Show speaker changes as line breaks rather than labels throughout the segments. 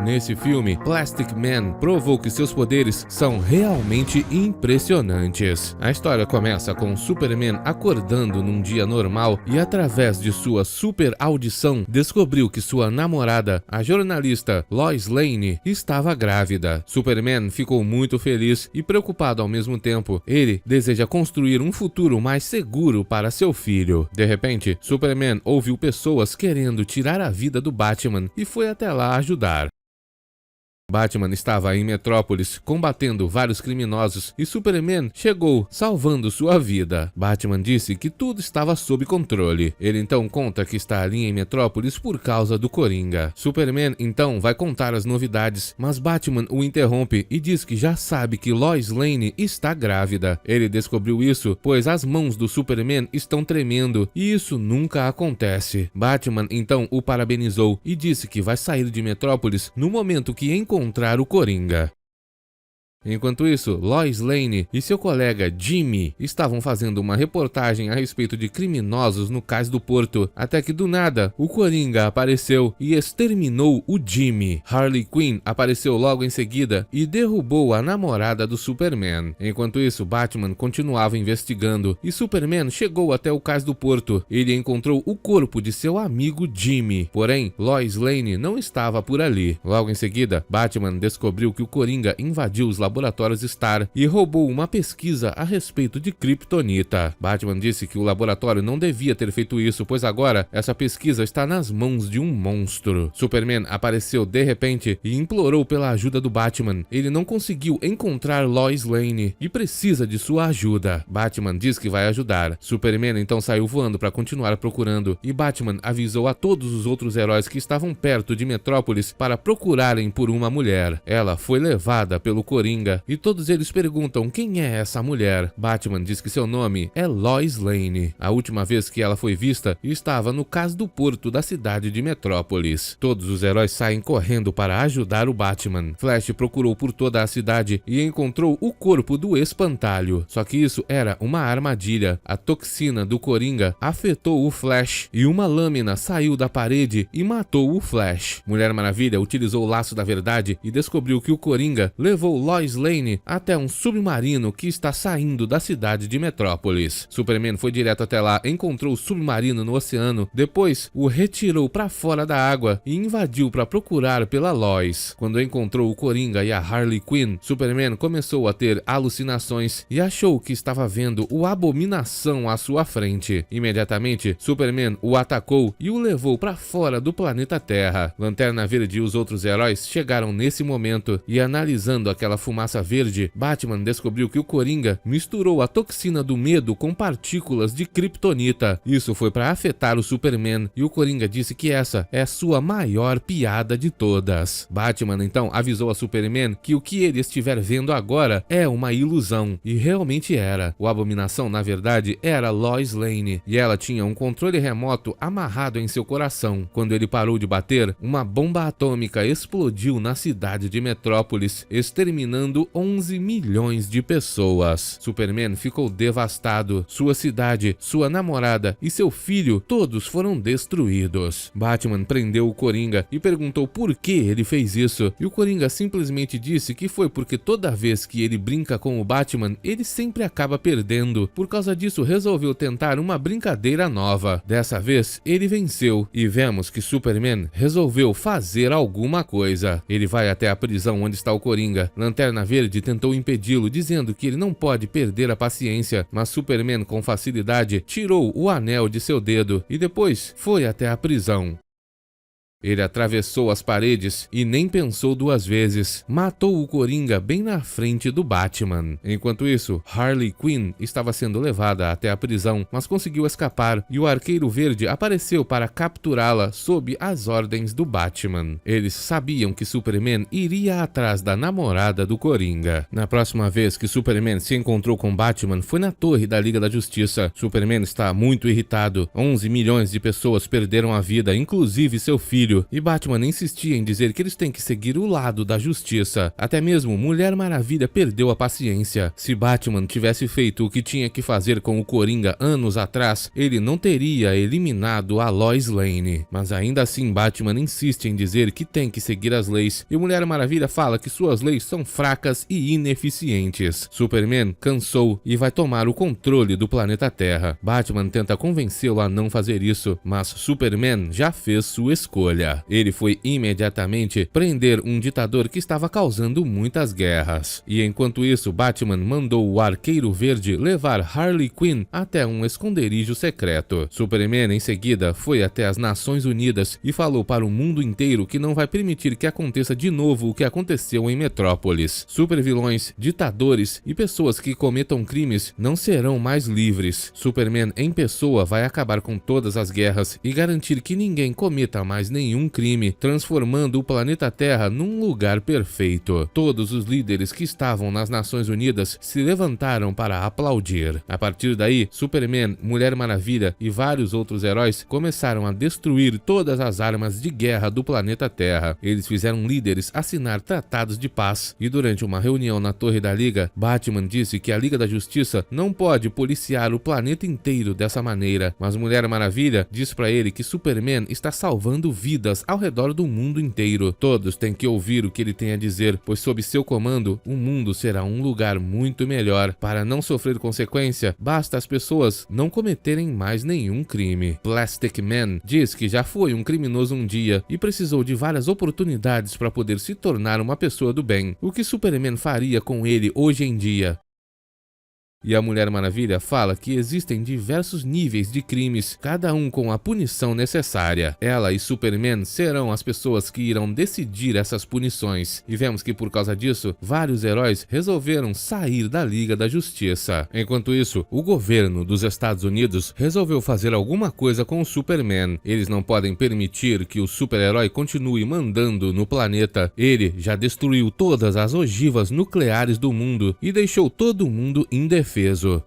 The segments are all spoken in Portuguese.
Nesse filme, Plastic Man provou que seus poderes são realmente impressionantes. A história começa com Superman acordando num dia normal e, através de sua super audição, descobriu que sua namorada, a jornalista Lois Lane, estava grávida. Superman ficou muito feliz e preocupado ao mesmo tempo. Ele deseja construir um futuro mais seguro para seu filho. De repente, Superman ouviu pessoas querendo tirar a vida do Batman e foi até lá ajudar. Batman estava em Metrópolis combatendo vários criminosos e Superman chegou salvando sua vida. Batman disse que tudo estava sob controle. Ele então conta que está ali em Metrópolis por causa do Coringa. Superman então vai contar as novidades, mas Batman o interrompe e diz que já sabe que Lois Lane está grávida. Ele descobriu isso pois as mãos do Superman estão tremendo e isso nunca acontece. Batman então o parabenizou e disse que vai sair de Metrópolis no momento que encontrar o Coringa. Enquanto isso, Lois Lane e seu colega Jimmy estavam fazendo uma reportagem a respeito de criminosos no cais do porto, até que do nada, o Coringa apareceu e exterminou o Jimmy. Harley Quinn apareceu logo em seguida e derrubou a namorada do Superman. Enquanto isso, Batman continuava investigando e Superman chegou até o cais do porto. Ele encontrou o corpo de seu amigo Jimmy, porém, Lois Lane não estava por ali. Logo em seguida, Batman descobriu que o Coringa invadiu os laboratórios Star e roubou uma pesquisa a respeito de Kryptonita. Batman disse que o laboratório não devia ter feito isso, pois agora essa pesquisa está nas mãos de um monstro. Superman apareceu de repente e implorou pela ajuda do Batman. Ele não conseguiu encontrar Lois Lane e precisa de sua ajuda. Batman diz que vai ajudar. Superman então saiu voando para continuar procurando e Batman avisou a todos os outros heróis que estavam perto de Metrópolis para procurarem por uma mulher. Ela foi levada pelo Coringa e todos eles perguntam quem é essa mulher. Batman diz que seu nome é Lois Lane. A última vez que ela foi vista estava no cais do porto da cidade de Metrópolis. Todos os heróis saem correndo para ajudar o Batman. Flash procurou por toda a cidade e encontrou o corpo do espantalho. Só que isso era uma armadilha. A toxina do Coringa afetou o Flash e uma lâmina saiu da parede e matou o Flash. Mulher Maravilha utilizou o laço da verdade e descobriu que o Coringa levou Lois Lane até um submarino que está saindo da cidade de Metrópolis. Superman foi direto até lá, encontrou o submarino no oceano, depois o retirou para fora da água e invadiu para procurar pela Lois. Quando encontrou o Coringa e a Harley Quinn, Superman começou a ter alucinações e achou que estava vendo o Abominação à sua frente. Imediatamente, Superman o atacou e o levou para fora do planeta Terra. Lanterna Verde e os outros heróis chegaram nesse momento e, analisando aquela fumaça verde, Batman descobriu que o Coringa misturou a toxina do medo com partículas de Kryptonita. Isso foi para afetar o Superman e o Coringa disse que essa é sua maior piada de todas. Batman então avisou a Superman que o que ele estiver vendo agora é uma ilusão, e realmente era. O Abominação, na verdade, era Lois Lane e ela tinha um controle remoto amarrado em seu coração. Quando ele parou de bater, uma bomba atômica explodiu na cidade de Metrópolis, exterminando 11 milhões de pessoas. Superman ficou devastado. Sua cidade, sua namorada e seu filho, todos foram destruídos. Batman prendeu o Coringa e perguntou por que ele fez isso. E o Coringa simplesmente disse que foi porque toda vez que ele brinca com o Batman, ele sempre acaba perdendo. Por causa disso, resolveu tentar uma brincadeira nova. Dessa vez, ele venceu e vemos que Superman resolveu fazer alguma coisa. Ele vai até a prisão onde está o Coringa. Lanterna Verde tentou impedi-lo, dizendo que ele não pode perder a paciência, mas Superman com facilidade tirou o anel de seu dedo e depois foi até a prisão. Ele atravessou as paredes e nem pensou duas vezes. Matou o Coringa bem na frente do Batman. Enquanto isso, Harley Quinn estava sendo levada até a prisão, mas conseguiu escapar e o Arqueiro Verde apareceu para capturá-la sob as ordens do Batman. Eles sabiam que Superman iria atrás da namorada do Coringa. Na próxima vez que Superman se encontrou com Batman foi na Torre da Liga da Justiça. Superman está muito irritado. 11 milhões de pessoas perderam a vida, inclusive seu filho. filho, e Batman insistia em dizer que eles têm que seguir o lado da justiça. Até mesmo Mulher Maravilha perdeu a paciência. Se Batman tivesse feito o que tinha que fazer com o Coringa anos atrás, ele não teria eliminado a Lois Lane. Mas ainda assim Batman insiste em dizer que tem que seguir as leis, e Mulher Maravilha fala que suas leis são fracas e ineficientes. Superman cansou e vai tomar o controle do planeta Terra. Batman tenta convencê-lo a não fazer isso, mas Superman já fez sua escolha. Ele foi imediatamente prender um ditador que estava causando muitas guerras. E enquanto isso, Batman mandou o Arqueiro Verde levar Harley Quinn até um esconderijo secreto. Superman em seguida foi até as Nações Unidas e falou para o mundo inteiro que não vai permitir que aconteça de novo o que aconteceu em Metrópolis. Supervilões, ditadores e pessoas que cometam crimes não serão mais livres. Superman em pessoa vai acabar com todas as guerras e garantir que ninguém cometa mais nenhum crime, transformando o planeta Terra num lugar perfeito. Todos os líderes que estavam nas Nações Unidas se levantaram para aplaudir. A partir daí, Superman, Mulher Maravilha e vários outros heróis começaram a destruir todas as armas de guerra do planeta Terra. Eles fizeram líderes assinar tratados de paz, e durante uma reunião na Torre da Liga, Batman disse que a Liga da Justiça não pode policiar o planeta inteiro dessa maneira, mas Mulher Maravilha diz para ele que Superman está salvando vidas ao redor do mundo inteiro. Todos têm que ouvir o que ele tem a dizer, pois sob seu comando, o mundo será um lugar muito melhor. Para não sofrer consequência, basta as pessoas não cometerem mais nenhum crime. Plastic Man diz que já foi um criminoso um dia e precisou de várias oportunidades para poder se tornar uma pessoa do bem. O que Superman faria com ele hoje em dia? E a Mulher Maravilha fala que existem diversos níveis de crimes, cada um com a punição necessária. Ela e Superman serão as pessoas que irão decidir essas punições. E vemos que por causa disso, vários heróis resolveram sair da Liga da Justiça. Enquanto isso, o governo dos Estados Unidos resolveu fazer alguma coisa com o Superman. Eles não podem permitir que o super-herói continue mandando no planeta. Ele já destruiu todas as ogivas nucleares do mundo e deixou todo mundo indefeso.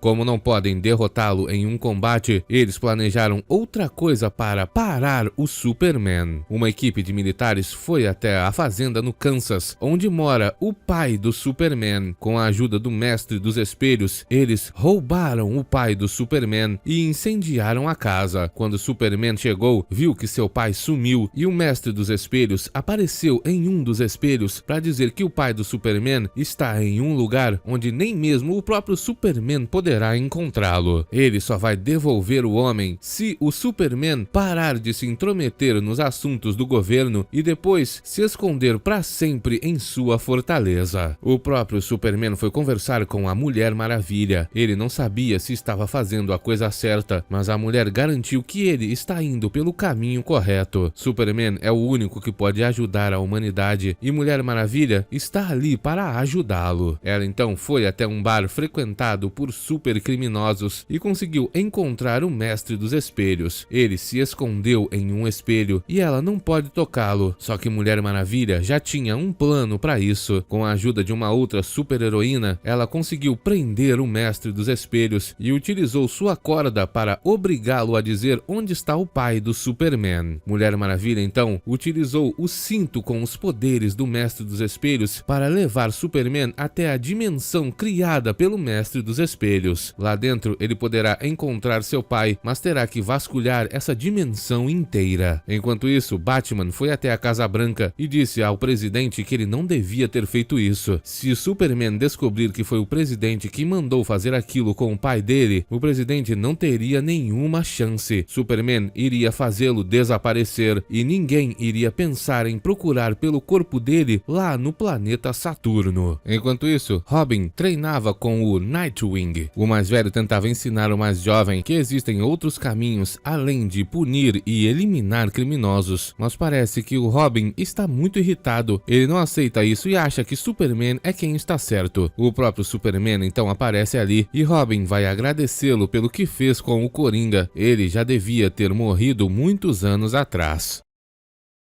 Como não podem derrotá-lo em um combate, eles planejaram outra coisa para parar o Superman. Uma equipe de militares foi até a fazenda no Kansas, onde mora o pai do Superman. Com a ajuda do Mestre dos Espelhos, eles roubaram o pai do Superman e incendiaram a casa. Quando Superman chegou, viu que seu pai sumiu e o Mestre dos Espelhos apareceu em um dos espelhos para dizer que o pai do Superman está em um lugar onde nem mesmo o próprio Superman poderá encontrá-lo. Ele só vai devolver o homem se o Superman parar de se intrometer nos assuntos do governo e depois se esconder para sempre em sua fortaleza. O próprio Superman foi conversar com a Mulher Maravilha. Ele não sabia se estava fazendo a coisa certa, mas a mulher garantiu que ele está indo pelo caminho correto. Superman é o único que pode ajudar a humanidade e Mulher Maravilha está ali para ajudá-lo. Ela então foi até um bar frequentado por supercriminosos e conseguiu encontrar o Mestre dos Espelhos. Ele se escondeu em um espelho e ela não pode tocá-lo. Só que Mulher Maravilha já tinha um plano para isso. Com a ajuda de uma outra super-heroína, ela conseguiu prender o Mestre dos Espelhos e utilizou sua corda para obrigá-lo a dizer onde está o pai do Superman. Mulher Maravilha então utilizou o cinto com os poderes do Mestre dos Espelhos para levar Superman até a dimensão criada pelo Mestre dos Espelhos. Lá dentro ele poderá encontrar seu pai, mas terá que vasculhar essa dimensão inteira. Enquanto isso, Batman foi até a Casa Branca e disse ao presidente que ele não devia ter feito isso. Se Superman descobrir que foi o presidente que mandou fazer aquilo com o pai dele, o presidente não teria nenhuma chance. Superman iria fazê-lo desaparecer e ninguém iria pensar em procurar pelo corpo dele lá no planeta Saturno. Enquanto isso, Robin treinava com o Nightwing. O mais velho tentava ensinar o mais jovem que existem outros caminhos além de punir e eliminar criminosos, mas parece que o Robin está muito irritado. Ele não aceita isso e acha que Superman é quem está certo. O próprio Superman então aparece ali e Robin vai agradecê-lo pelo que fez com o Coringa. Ele já devia ter morrido muitos anos atrás.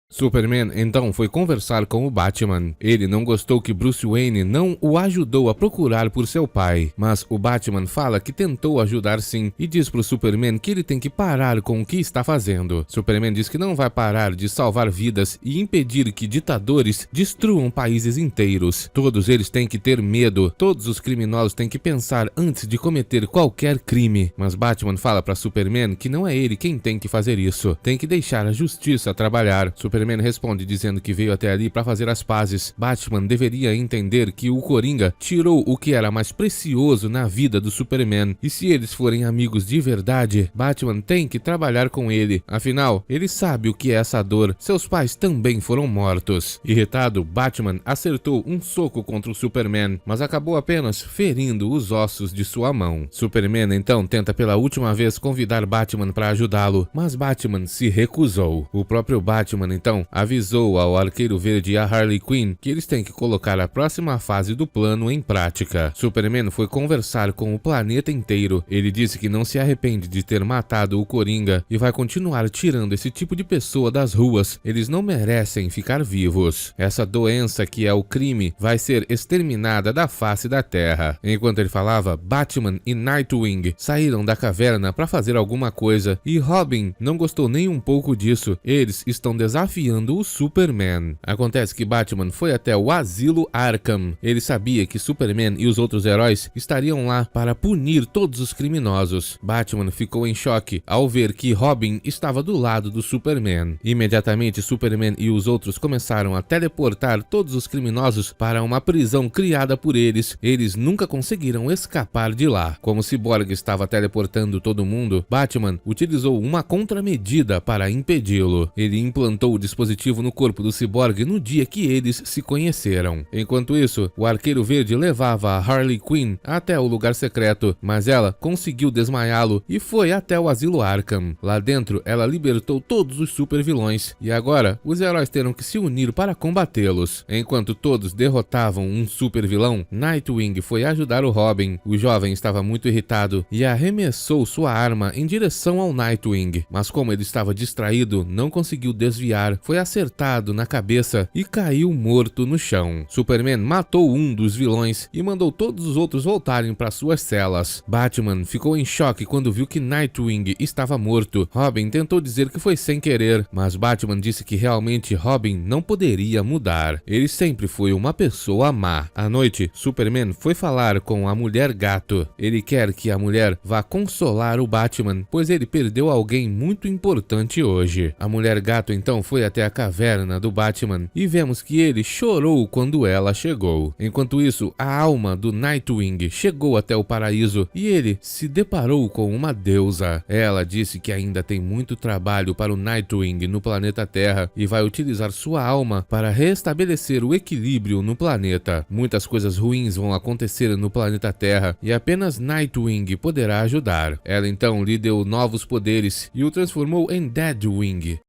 Superman então foi conversar com o Batman. Ele não gostou que Bruce Wayne não o ajudou a procurar por seu pai, mas o Batman fala que tentou ajudar sim e diz pro Superman que ele tem que parar com o que está fazendo. Superman diz que não vai parar de salvar vidas e impedir que ditadores destruam países inteiros. Todos eles têm que ter medo, todos os criminosos têm que pensar antes de cometer qualquer crime. Mas Batman fala para Superman que não é ele quem tem que fazer isso, tem que deixar a justiça trabalhar. Superman responde dizendo que veio até ali para fazer as pazes. Batman deveria entender que o Coringa tirou o que era mais precioso na vida do Superman, e se eles forem amigos de verdade, Batman tem que trabalhar com ele. Afinal, ele sabe o que é essa dor. Seus pais também foram mortos. Irritado, Batman acertou um soco contra o Superman, mas acabou apenas ferindo os ossos de sua mão. Superman então tenta pela última vez convidar Batman para ajudá-lo, mas Batman se recusou. O próprio Batman então avisou ao Arqueiro Verde e a Harley Quinn que eles têm que colocar a próxima fase do plano em prática. Superman foi conversar com o planeta inteiro. Ele disse que não se arrepende de ter matado o Coringa e vai continuar tirando esse tipo de pessoa das ruas. Eles não merecem ficar vivos. Essa doença que é o crime vai ser exterminada da face da Terra. Enquanto ele falava, Batman e Nightwing saíram da caverna para fazer alguma coisa e Robin não gostou nem um pouco disso. Eles estão desafiando o Superman. Acontece que Batman foi até o asilo Arkham. Ele sabia que Superman e os outros heróis estariam lá para punir todos os criminosos. Batman ficou em choque ao ver que Robin estava do lado do Superman. Imediatamente, Superman e os outros começaram a teleportar todos os criminosos para uma prisão criada por eles. Eles nunca conseguiram escapar de lá. Como o Cyborg estava teleportando todo mundo, Batman utilizou uma contramedida para impedi-lo. Ele implantou o dispositivo no corpo do Cyborg no dia que eles se conheceram. Enquanto isso, o Arqueiro Verde levava a Harley Quinn até o lugar secreto, mas ela conseguiu desmaiá-lo e foi até o asilo Arkham. Lá dentro, ela libertou todos os supervilões e agora os heróis terão que se unir para combatê-los. Enquanto todos derrotavam um supervilão, Nightwing foi ajudar o Robin. O jovem estava muito irritado e arremessou sua arma em direção ao Nightwing, mas como ele estava distraído, não conseguiu desviar, foi acertado na cabeça e caiu morto no chão. Superman matou um dos vilões e mandou todos os outros voltarem para suas celas. Batman ficou em choque quando viu que Nightwing estava morto. Robin tentou dizer que foi sem querer, mas Batman disse que realmente Robin não poderia mudar. Ele sempre foi uma pessoa má. À noite, Superman foi falar com a Mulher Gato. Ele quer que a mulher vá consolar o Batman, pois ele perdeu alguém muito importante hoje. A Mulher Gato então foi até a caverna do Batman e vemos que ele chorou quando ela chegou. Enquanto isso, a alma do Nightwing chegou até o paraíso e ele se deparou com uma deusa. Ela disse que ainda tem muito trabalho para o Nightwing no planeta Terra e vai utilizar sua alma para restabelecer o equilíbrio no planeta. Muitas coisas ruins vão acontecer no planeta Terra e apenas Nightwing poderá ajudar. Ela então lhe deu novos poderes e o transformou em Deadwing.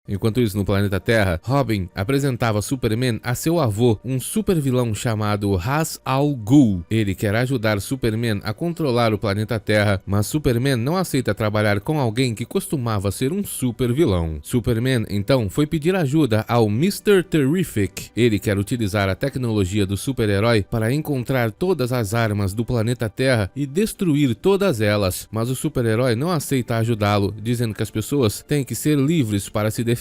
Enquanto isso, no planeta Terra, Robin apresentava Superman a seu avô, um supervilão chamado Ra's al Ghul. Ele quer ajudar Superman a controlar o planeta Terra, mas Superman não aceita trabalhar com alguém que costumava ser um supervilão. Superman, então, foi pedir ajuda ao Mr. Terrific. Ele quer utilizar a tecnologia do super-herói para encontrar todas as armas do planeta Terra e destruir todas elas, mas o super-herói não aceita ajudá-lo, dizendo que as pessoas têm que ser livres para se defender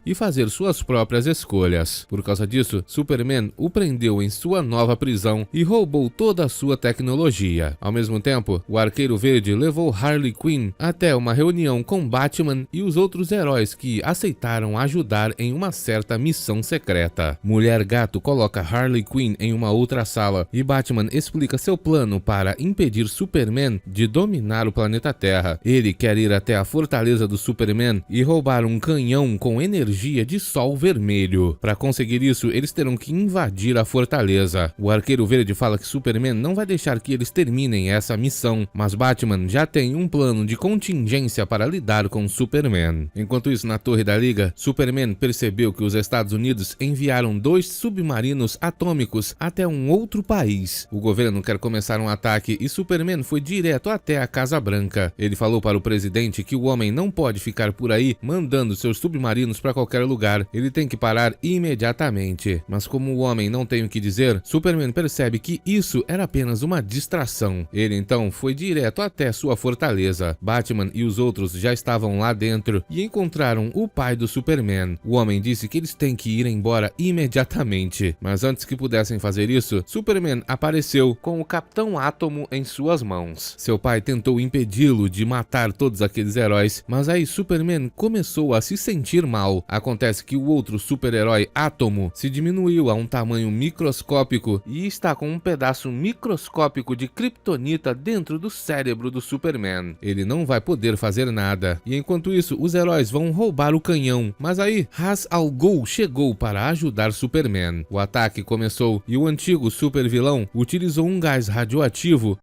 e fazer suas próprias escolhas. Por causa disso, Superman o prendeu em sua nova prisão e roubou toda a sua tecnologia. Ao mesmo tempo, o Arqueiro Verde levou Harley Quinn até uma reunião com Batman e os outros heróis que aceitaram ajudar em uma certa missão secreta. Mulher Gato coloca Harley Quinn em uma outra sala e Batman explica seu plano para impedir Superman de dominar o planeta Terra. Ele quer ir até a fortaleza do Superman e roubar um canhão com energia de sol vermelho. Para conseguir isso, eles terão que invadir a fortaleza. O Arqueiro Verde fala que Superman não vai deixar que eles terminem essa missão, mas Batman já tem um plano de contingência para lidar com Superman. Enquanto isso, na Torre da Liga, Superman percebeu que os Estados Unidos enviaram 2 submarinos atômicos até um outro país. O governo quer começar um ataque e Superman foi direto até a Casa Branca. Ele falou para o presidente que o homem não pode ficar por aí mandando seus submarinos submarinos para qualquer lugar. Ele tem que parar imediatamente. Mas como o homem não tem o que dizer, Superman percebe que isso era apenas uma distração. Ele então foi direto até sua fortaleza. Batman e os outros já estavam lá dentro e encontraram o pai do Superman. O homem disse que eles têm que ir embora imediatamente. Mas antes que pudessem fazer isso, Superman apareceu com o Capitão Átomo em suas mãos. Seu pai tentou impedi-lo de matar todos aqueles heróis, mas aí Superman começou a se sentir mal. Acontece que o outro super-herói Átomo se diminuiu a um tamanho microscópico e está com um pedaço microscópico de kryptonita dentro do cérebro do Superman. Ele não vai poder fazer nada. E enquanto isso, os heróis vão roubar o canhão. Mas aí, Ra's al Ghul chegou para ajudar Superman. O ataque começou e o antigo super-vilão utilizou um gás radioativo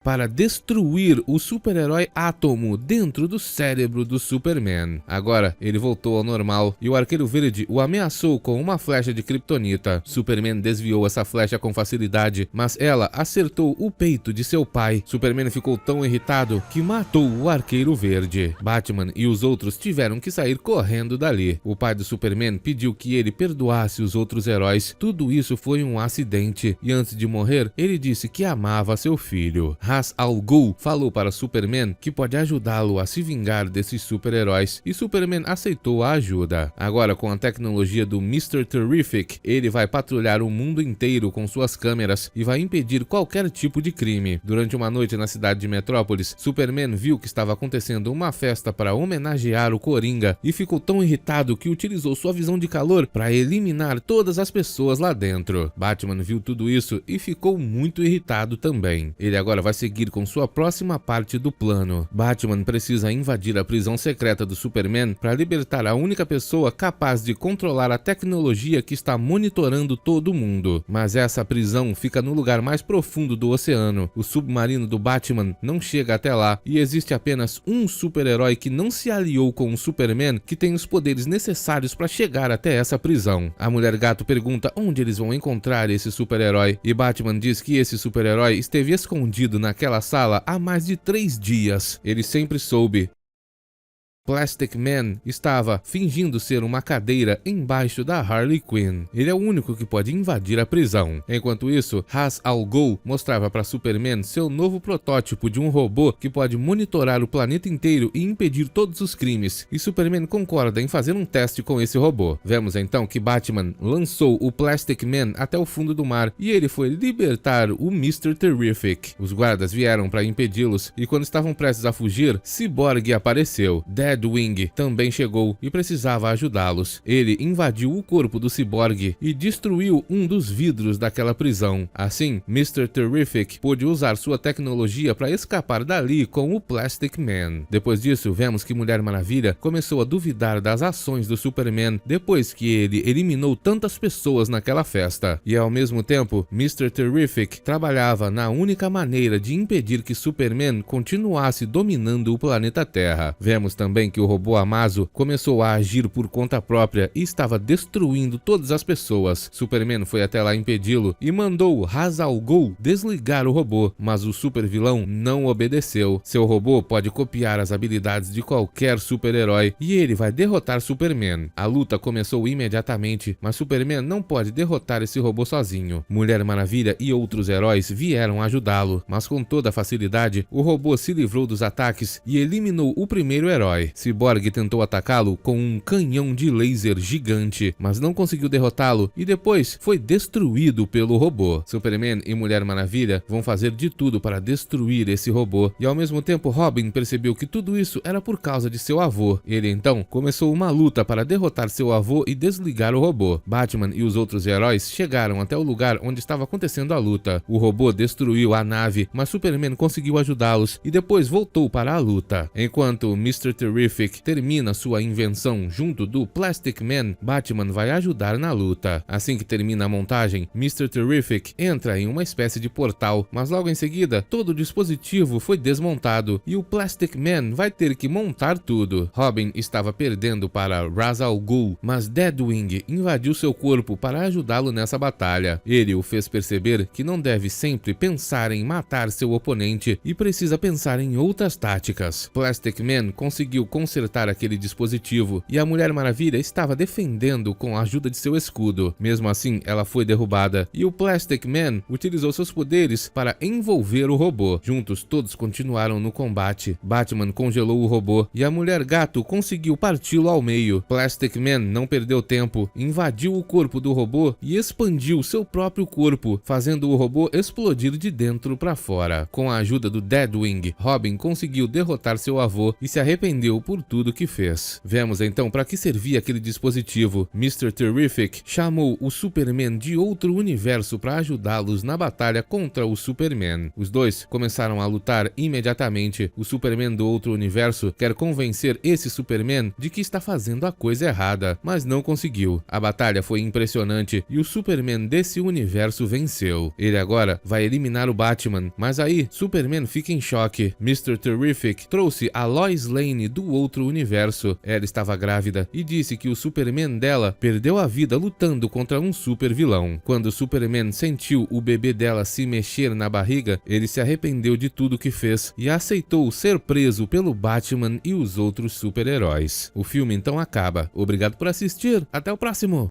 para destruir o super-herói Átomo dentro do cérebro do Superman. Agora, ele voltou ao normal e o Arqueiro Verde o ameaçou com uma flecha de kryptonita. Superman desviou essa flecha com facilidade, mas ela acertou o peito de seu pai. Superman ficou tão irritado que matou o Arqueiro Verde. Batman e os outros tiveram que sair correndo dali. O pai do Superman pediu que ele perdoasse os outros heróis. Tudo isso foi um acidente e antes de morrer, ele disse que amava seu filho. Ra's al Ghul falou para Superman que pode ajudá-lo a se vingar desses super-heróis e Superman aceitou a ajuda. Agora, com a tecnologia do Mr. Terrific, ele vai patrulhar o mundo inteiro com suas câmeras e vai impedir qualquer tipo de crime. Durante uma noite na cidade de Metrópolis, Superman viu que estava acontecendo uma festa para homenagear o Coringa e ficou tão irritado que utilizou sua visão de calor para eliminar todas as pessoas lá dentro. Batman viu tudo isso e ficou muito irritado também. Ele agora vai seguir com sua próxima parte do plano. Batman precisa invadir a prisão secreta do Superman para libertar a única pessoa capaz de controlar a tecnologia que está monitorando todo mundo. Mas essa prisão fica no lugar mais profundo do oceano. O submarino do Batman não chega até lá e existe apenas um super-herói que não se aliou com o Superman que tem os poderes necessários para chegar até essa prisão. A Mulher Gato pergunta onde eles vão encontrar esse super-herói e Batman diz que esse super-herói esteve escondido naquela sala há mais de 3 dias. Ele sempre soube. Plastic Man estava fingindo ser uma cadeira embaixo da Harley Quinn. Ele é o único que pode invadir a prisão. Enquanto isso, Ra's al Ghul mostrava para Superman seu novo protótipo de um robô que pode monitorar o planeta inteiro e impedir todos os crimes. E Superman concorda em fazer um teste com esse robô. Vemos então que Batman lançou o Plastic Man até o fundo do mar e ele foi libertar o Mr. Terrific. Os guardas vieram para impedi-los e quando estavam prestes a fugir, Cyborg apareceu. Deadwing também chegou e precisava ajudá-los. Ele invadiu o corpo do Cyborg e destruiu um dos vidros daquela prisão. Assim, Mr. Terrific pôde usar sua tecnologia para escapar dali com o Plastic Man. Depois disso, vemos que Mulher Maravilha começou a duvidar das ações do Superman depois que ele eliminou tantas pessoas naquela festa. E ao mesmo tempo, Mr. Terrific trabalhava na única maneira de impedir que Superman continuasse dominando o planeta Terra. Vemos também que o robô Amazo começou a agir por conta própria e estava destruindo todas as pessoas. Superman foi até lá impedi-lo e mandou Ra's al Ghul desligar o robô, mas o super-vilão não obedeceu. Seu robô pode copiar as habilidades de qualquer super-herói e ele vai derrotar Superman. A luta começou imediatamente, mas Superman não pode derrotar esse robô sozinho. Mulher Maravilha e outros heróis vieram ajudá-lo, mas com toda facilidade, o robô se livrou dos ataques e eliminou o primeiro herói. Cyborg tentou atacá-lo com um canhão de laser gigante, mas não conseguiu derrotá-lo e depois foi destruído pelo robô. Superman e Mulher Maravilha vão fazer de tudo para destruir esse robô e ao mesmo tempo Robin percebeu que tudo isso era por causa de seu avô. Ele então começou uma luta para derrotar seu avô e desligar o robô. Batman e os outros heróis chegaram até o lugar onde estava acontecendo a luta. O robô destruiu a nave, mas Superman conseguiu ajudá-los e depois voltou para a luta. Enquanto Mr. Terrific termina sua invenção junto do Plastic Man, Batman vai ajudar na luta. Assim que termina a montagem, Mr. Terrific entra em uma espécie de portal, mas logo em seguida todo o dispositivo foi desmontado e o Plastic Man vai ter que montar tudo. Robin estava perdendo para Ra's al Ghul, mas Deadwing invadiu seu corpo para ajudá-lo nessa batalha. Ele o fez perceber que não deve sempre pensar em matar seu oponente e precisa pensar em outras táticas. Plastic Man conseguiu consertar aquele dispositivo e a Mulher Maravilha estava defendendo com a ajuda de seu escudo. Mesmo assim, ela foi derrubada e o Plastic Man utilizou seus poderes para envolver o robô. Juntos, todos continuaram no combate. Batman congelou o robô e a Mulher Gato conseguiu parti-lo ao meio. Plastic Man não perdeu tempo, invadiu o corpo do robô e expandiu seu próprio corpo, fazendo o robô explodir de dentro para fora. Com a ajuda do Deadwing, Robin conseguiu derrotar seu avô e se arrependeu por tudo que fez. Vemos então para que servia aquele dispositivo. Mr. Terrific chamou o Superman de outro universo para ajudá-los na batalha contra o Superman. Os dois começaram a lutar imediatamente. O Superman do outro universo quer convencer esse Superman de que está fazendo a coisa errada, mas não conseguiu. A batalha foi impressionante e o Superman desse universo venceu. Ele agora vai eliminar o Batman, mas aí Superman fica em choque. Mr. Terrific trouxe a Lois Lane do outro universo. Ela estava grávida e disse que o Superman dela perdeu a vida lutando contra um super vilão. Quando o Superman sentiu o bebê dela se mexer na barriga, ele se arrependeu de tudo que fez e aceitou ser preso pelo Batman e os outros super-heróis. O filme então acaba. Obrigado por assistir. Até o próximo!